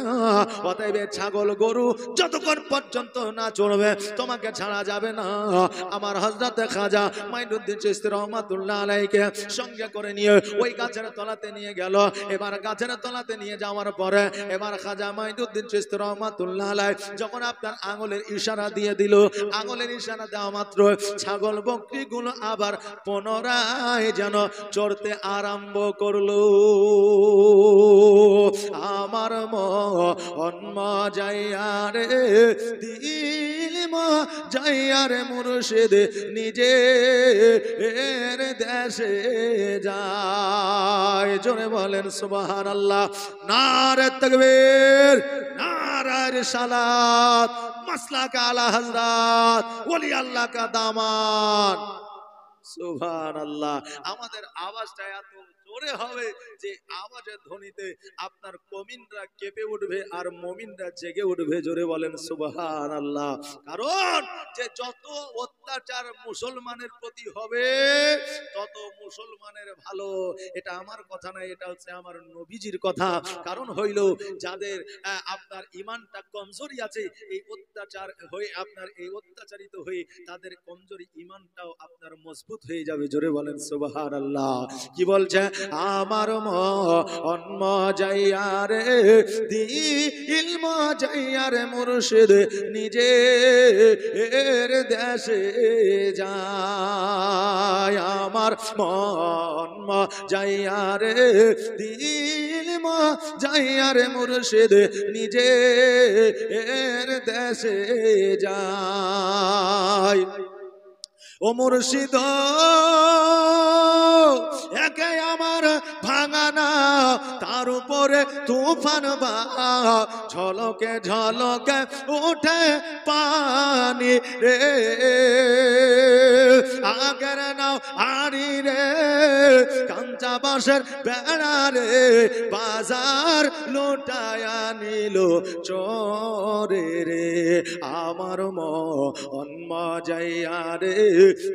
অতএব ছাগল গরু যতক্ষণ পর্যন্ত না চড়বে তোমাকে ছাড়া যাবে না। আমার হযরত খাজা মাইনুদ্দিন চিশতি রহমাতুল্লাহ আলাইহিকে সঙ্গে করে নিয়ে ওই গাছের তলাতে নিয়ে গেল। এবার গাছের তলাতে নিয়ে যাওয়ার পরে এবার খাজা মাইনুদ্দিন চিশতি রহমাতুল্লাহ আলাইহি যখন আপনার আঙ্গুলের ইশারা দিয়ে দিল, আঙ্গুলের ইশারা দেওয়া মাত্র ছাগল বকরিগুলো আবার পুনরায় যেন চড়তে আরম্ভ করলো। আমার মন মজাইয়া রে, দিল মজাইয়া রে, মুর্শিদ নিজে এর দেশে যায়। জোরে বলেন সুবহানাল্লাহ। নারে তাকবীর, নারে রিসালাত, মাসলাক আলা হযরত ওলি আল্লাহ কা দামান। সুবহানাল্লাহ। আমাদের আওয়াজটা এত জোরে হবে যে আওয়াজের ধ্বনিতে আপনার কমিনরা কেঁপে উঠবে আর মুমিনরা জেগে উঠবে। জোরে বলেন সুবহানাল্লাহ। কারণ যে যত অত্যাচার মুসলমানের প্রতি হবে তত মুসলমানের ভালো। এটা আমার কথা না, এটা হচ্ছে আমার নবীজির কথা। কারণ হইল যাদের আপনার ঈমানটা কমজোরি আছে, এই অত্যাচার হয়ে আপনার এই অত্যাচারিত হয়ে তাদের কমজোরি ঈমানটাও আপনার মজবুত হয়ে যাবে। জোরে বলেন সুবহানাল্লাহ। কি বলছে? আমার মন মজাইয়া রে, দিল মজাইয়া রে, মুর্শিদ নিজে এর দেশে যায়। আমার মন মজাইয়া রে, দিল মজাইয়া রে, মুর্শিদ নিজে এর দেশে যায়। ও মুর্শিদ একে আমার ভাঙানা, তার উপরে তুফান বা ঝলকে ঝলকে উঠে পানি রে, আগের নাও আড়ি রে, কান কঞ্চা বাঁশের বেড়ারে বাজার লোটায়া নিল চরে রে আমার মন মজাইয়া রে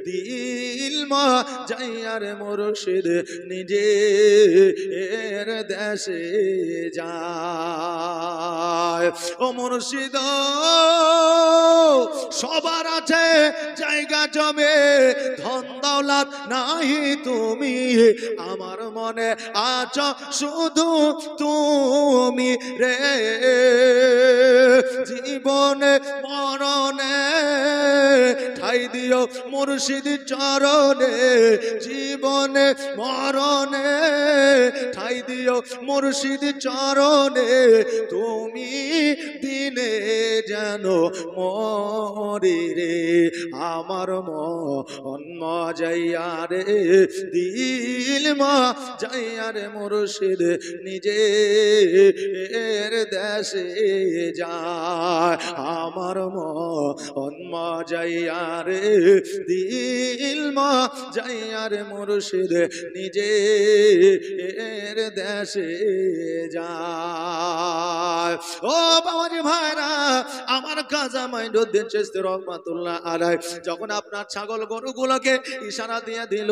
দিল মজাইয়া রে মুর্শিদ নিজে এর দেশে যায় ও মুর্শিদ সবার আছে জায়গা জমে ধন দৌলত নাই তুমি আমার মনে আছো শুধু তুমি রে জীবনে মরণে ঠাই দিও মুর্শিদ চরণে জীবনে মরণে ঠাই দিও মুর্শিদ চরণে তুমি দিনে যেন মরি রে আমার মন মজাইয়া রে দিল মজাইয়া রে মুর্শিদ নিজে এর দেশে যায় আমার মন মজাইয়া রে দিল মজাইয়া রে মুর্শিদ নিজে এর দেশে যায় ও বাবাজি ভাইরা আমার কাজা মাইনুদ্দিন চিশতি রহমাতুল্লাহ আলাইহি যখন আপনার ছাগল গরুগুলোকে ইশারা দিয়ে দিল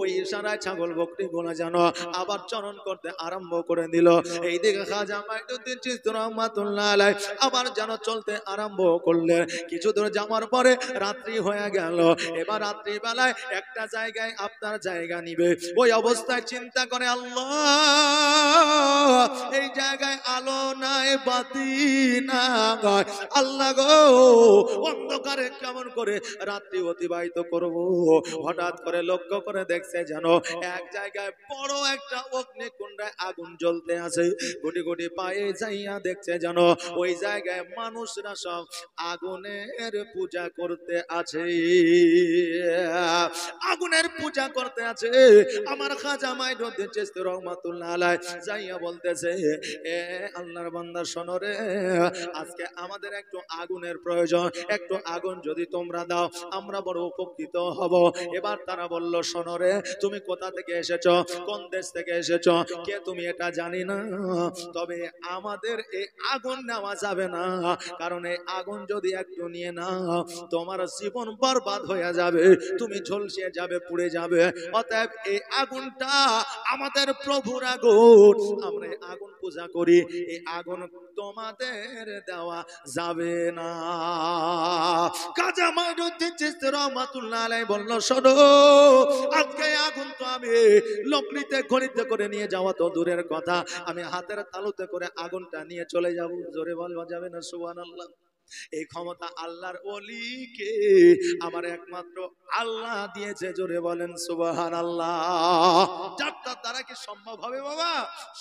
ওই ইশারায় ছাগল বকরিগুলো যেন আবার চরণ করতে আরম্ভ করে দিল এইদিকে খাজা মাইনুদ্দিন চিশতি রহমাতুল্লাহ আলাইহি আবার যেন চলতে আরম্ভ করলেন কিছু দূর যাওয়ার পরে রাত্রি হয়ে গেল এবার রাত্রি বেলায় একটা জায়গায় আপনার জায়গা নিবে ওই অবস্থায় চিন্তা করে আল্লাহ এই জায়গায় আলো নাই বাতি নাই আল্লাহ গো অন্ধকারে কেমন করে রাত্রি অতিবাহিত করব হঠাৎ করে লক্ষ্য করে দেখছে যেন এক জায়গায় বড় একটা অগ্নিকুণ্ডে আগুন জ্বলতে আছে গুটি গুটি পায়ে যাইয়া দেখছে যেন ওই জায়গায় মানুষরা সব আগুনের পূজা করতে আছে আগুনের পূজা করতে আছে আমার খাজা মাইনুদ্দিন চিশতি রহমাতুল্লাহ আলাইহি যাইয়া বলতেছে এ আল্লাহর বান্দা শোনো রে আজকে আমাদের একটু আগুনের প্রয়োজন একটু আগুন যদি তোমরা দাও আমরা বড় উপকৃত হব এবার তারা বলল শোনো রে তুমি কোথা থেকে এসেছো কোন দেশ থেকে এসেছো কে তুমি এটা জানি না তবে আমাদের এই আগুন নেওয়া যাবে না কারণ এই আগুন যদি একটু নিয়ে নাও তোমার জীবন বরবাদ হয়ে যাবে তুমি ঝলসে যাবে পুড়ে যাবে অতএব এই আগুনটা আমাদের প্রভুর আগুন আমরা এই আগুন পূজা করি এই আগুন তোমাদের দেওয়া যাবে না খাজা মাইনুদ্দিন চিশতি রহমাতুল্লাহ আলাইহি বলল শোনো আজকে আগুন তো আমি লকড়িতে খড়িতে করে নিয়ে যাওয়া তো দূরের কথা আমি হাতের তালুতে করে আগুনটা নিয়ে চলে যাব জোরে বলবা যাবে না সুবহানাল্লাহ এই ক্ষমতা আল্লাহর ওলিকে আমার একমাত্র আল্লাহ দিয়েছে জোরে বলেন সুবহানাল্লাহ যার দ্বারা কি সম্ভব হবে বাবা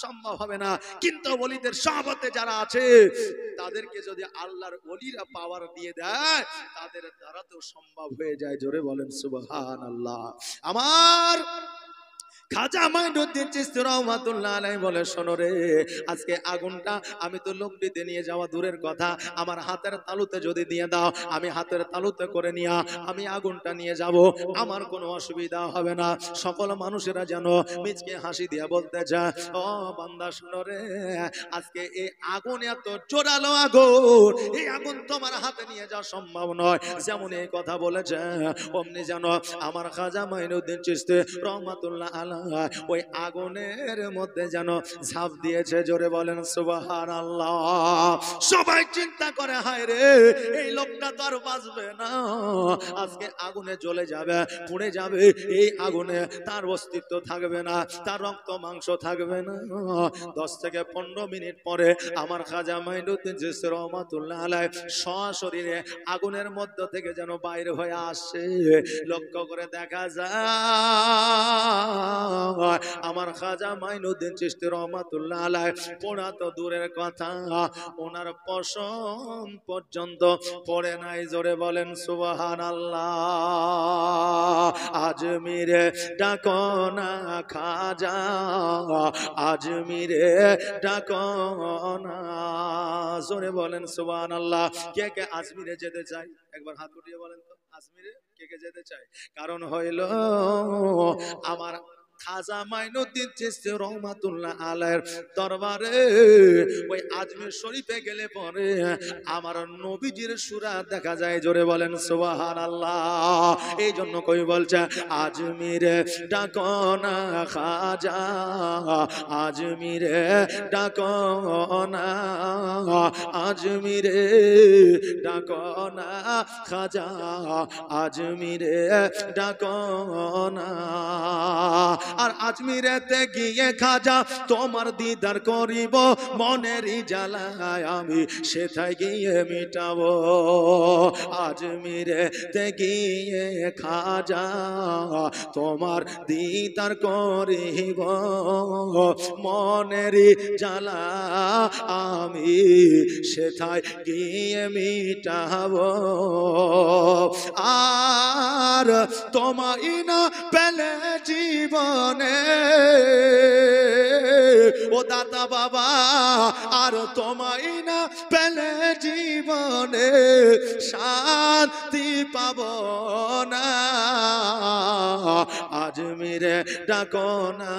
সম্ভব হবে না কিন্তু ওলিদের সাহাবাতে যারা আছে তাদেরকে যদি আল্লাহর ওলিরা পাওয়ার দিয়ে দেয় তাদের দ্বারা তো সম্ভব হয়ে যায় জোরে বলেন সুবহানাল্লাহ আমার খাজা মাইনুদ্দিন চিশতি রহমাতুল্লাহ আলাইহি বলে শোনো রে আজকে আগুনটা আমি তো লকড়িতে নিয়ে যাওয়া দূরের কথা আমার হাতের তালুতে যদি দিয়ে দাও আমি হাতের তালুতে করে নিয়ে আমি আগুনটা নিয়ে যাব আমার কোনো অসুবিধা হবে না সকল মানুষেরা যেন মিচকে হাসি দিয়ে বলতে যায় ও বান্দা শোনো রে আজকে এই আগুন এত জোরালো আগুন এই আগুন তোমার হাতে নিয়ে যাওয়া সম্ভব নয় যেমন এই কথা বলেছে অমনি যেন আমার খাজা মাইনুদ্দিন চিশতি রহমাতুল্লাহ আলাইহি ওই আগুনের মধ্যে যেন ঝাঁপ দিয়েছে জোরে বলেন সুবহানাল্লাহ সবাই চিন্তা করে হায় রে এই লোকটা তো আর বাঁচবে না আজকে আগুনে জ্বলে যাবে পুড়ে যাবে এই আগুনে তার অস্তিত্ব থাকবে না তার রক্ত মাংস থাকবে না 10 থেকে 15 মিনিট পরে আমার খাজা মাইনুদ্দিন চিশতি রহমাতুল্লাহ আলাইহি সশরীরে আগুনের মধ্য থেকে যেন বাইরে হয়ে আসে লক্ষ্য করে দেখা যায় আমার খাজা মাইনুদ্দিন চিশতি রহমাতুল্লাহ আলাইহি পোড়া তো দূরের কথা ওনার পশম পর্যন্ত পড়ে নাই জোরে বলেন সুবহানাল্লাহ আজমিরে ডাকো না খাজা আজমিরে ডাকো না জোরে বলেন সুবহানাল্লাহ কে কে আজমিরে যেতে চাই একবার হাত উঠিয়ে বলেন তো আজমিরে কে কে যেতে চাই কারণ হইল আমার খাজা মাইনুদ্দিন চিশতি রহমাতুল্লাহ আলাইহির দরবারে ওই আজমির শরীফে গেলে পরে আমার নবীজির সূরা দেখা যায়। জোরে বলেন সুবহানাল্লাহ। এই জন্য কই বলছে আজমিরে ডাকো না খাজা, আজমিরে ডাকো না, আজমিরে ডাকো না খাজা, আজমিরে ডাকো না। আর আজমিরেতে গিয়ে খাজা তোমার দিদার করিব, মনেরই জ্বালায় আমি সেথায় গিয়ে মিটাবো। আজমিরেতে গিয়ে খাজা তোমার দিদার করিব, মনেরই জ্বালা আমি সেথায় গিয়ে মিটাবো। আর তোমায় না পেলে জীবনে ও দাদা বাবা, আর তোমায় না পেলে জীবনে শান্তি পাব না। আজমিরে ডাকো না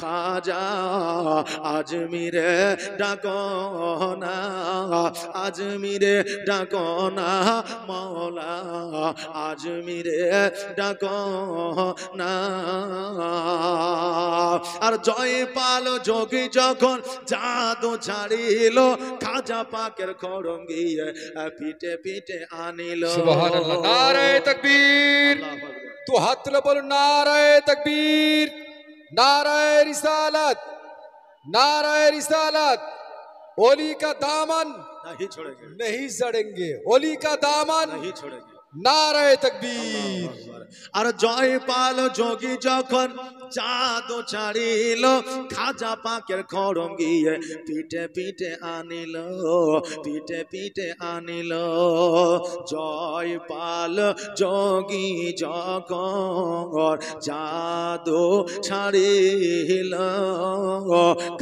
খাজা, আজমিরে ডাকো না, আজমিরে ডাকো না মওলা, আজমিরে ডাকো না। আর জয়পাল যোগী যখন জাদু ছাড়িল, খাজা পাকের খড়ঙ্গিয়ে পিঠে পিঠে আনিল। সুবহানাল্লাহ, নারে তাকবীর। তো হাত তুলে বলুন নারে তাকবীর, নারে রিসালাত, नारे रिसालत। ओली का दामन नहीं छोड़ेंगे, नहीं सड़ेंगे, ओली का दामन नहीं छोड़ेंगे। नारे तकबीर। আর জয়পাল যোগী যখন জাদু ছাড়িল, খাজা পাকের খড়ঙ্গিয়ে পিঠে পিঠে আনিল, পিঠে পিঠে আনিল। জয়পাল যোগী যখন জাদু ছাড়িল,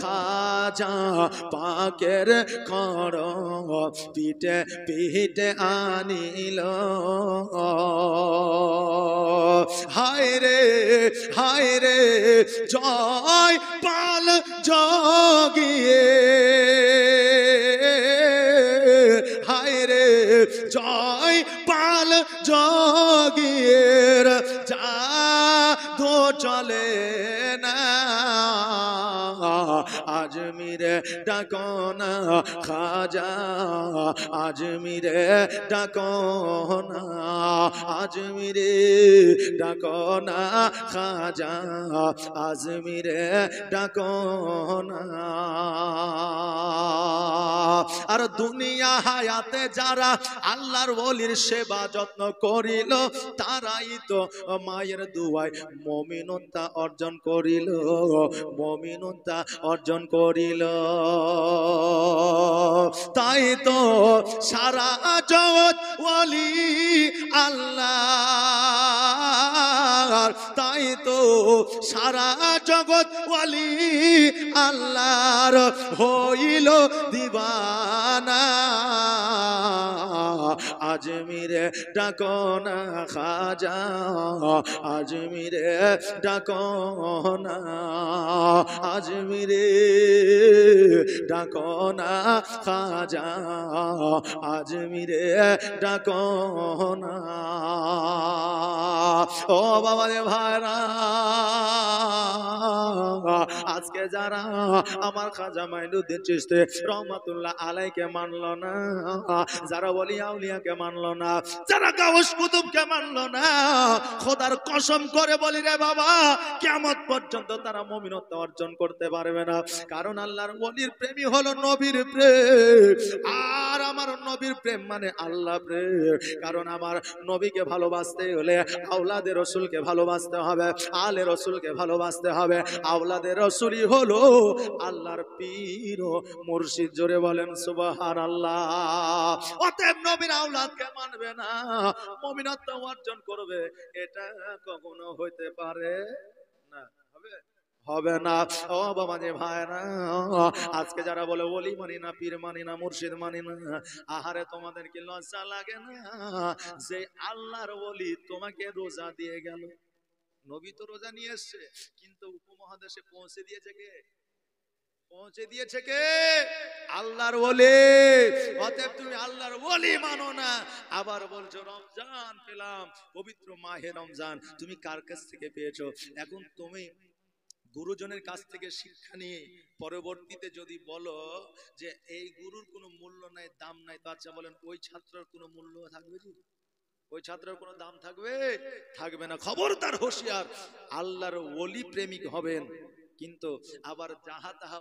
খাজা পাকের খড় পিঠে পিঠে আনিল। হায় রে হায় রে জয়পাল যোগিয়ে, হায় রে জয়পাল যোগিয়ের জাদু চলে না। আজমিরে ডাকো না খাজা, আজমিরে ডাকো না, আজমিরে ডাকো না খাজা, আজমিরে ডাকো না। আর দুনিয়া হায়াতে যারা আল্লাহর ওলির সেবা যত্ন করিল, তারাই তো মায়ের দুয়ায় মুমিনুনতা অর্জন করিল, মুমিনুনতা অর্জন করিল। তাই তো সারা জগৎ ওলি আল্লাহর, তাই তো সারা জগৎ ওলি আল্লাহর হইল দিবানা। আজমিরে ডাকো না খাজা, আজমিরে ডাকো না, আজমিরে ডাকো না খাজা, আজমিরে ডাকো না। ও বাবা রে ভাইরা, আজকে যারা আমার খাজা মাইনুদ্দিন চিশতি রহমাতুল্লাহ আলাইকে মানলো না, যারা ওলি আউলিয়াকে মানলো না, যারা গাউস কুতুবকে মানলো না, খোদার কসম করে বলি রে বাবা, কিয়ামত পর্যন্ত তারা মুমিনত্ব অর্জন করতে পারবে না। কারণ আল্লাহর ওলির প্রেমই হলো নবীর প্রেম, আর আমার নবীর প্রেম মানে আল্লাহ প্রেম। কারণ আমার নবীকে ভালোবাসতে হলে আওলাদে রসুলকে ভালোবাসতে হবে, আলে রসুলকে ভালোবাসতে হবে। আওলাদে রসুলই হলো আল্লাহর পীর ও মুর্শিদ। জোরে বলেন সুবহানাল্লাহ। অতএব নবীর আওলাদকে মানবে না, মুমিনত্ব অর্জন করবে, এটা কখনো হইতে পারে না, হবে না। ও বাবা যে ভাইরা, আজকে যারা বলে ওলি মানি না, পীর মানি না, মুর্শিদ মানি না, আহারে তোমাদের কি লজ্জা লাগে না যে আল্লাহর ওলি তোমাকে রোজা দিয়ে গেল? নবী তো রোজা নিয়ে এসছে, কিন্তু কিন্তু উপমহাদেশে পৌঁছে দিয়েছে কে? পৌঁছে দিয়েছে কে? আল্লাহর ওলি। অতএব তুমি আল্লাহর ওলি মানো না, আবার বলছো রমজান পেলাম, পবিত্র মাহে রমজান তুমি কার কাছ থেকে পেয়েছো? এখন তুমি গুরুজনের কাছ থেকে শিক্ষা নিয়ে পরবর্তীতে যদি বলো যে এই গুরুর কোনো মূল্য নাই, দাম নাই, তো আচ্ছা বলেন ওই ছাত্রের কোনো মূল্য থাকবে কি? ওই ছাত্রের কোনো দাম থাকবে? থাকবে না। খবরদার, হুঁশিয়ার। আল্লাহর ওলি প্রেমিক হবেন, কিন্তু আবার যাহা তাহা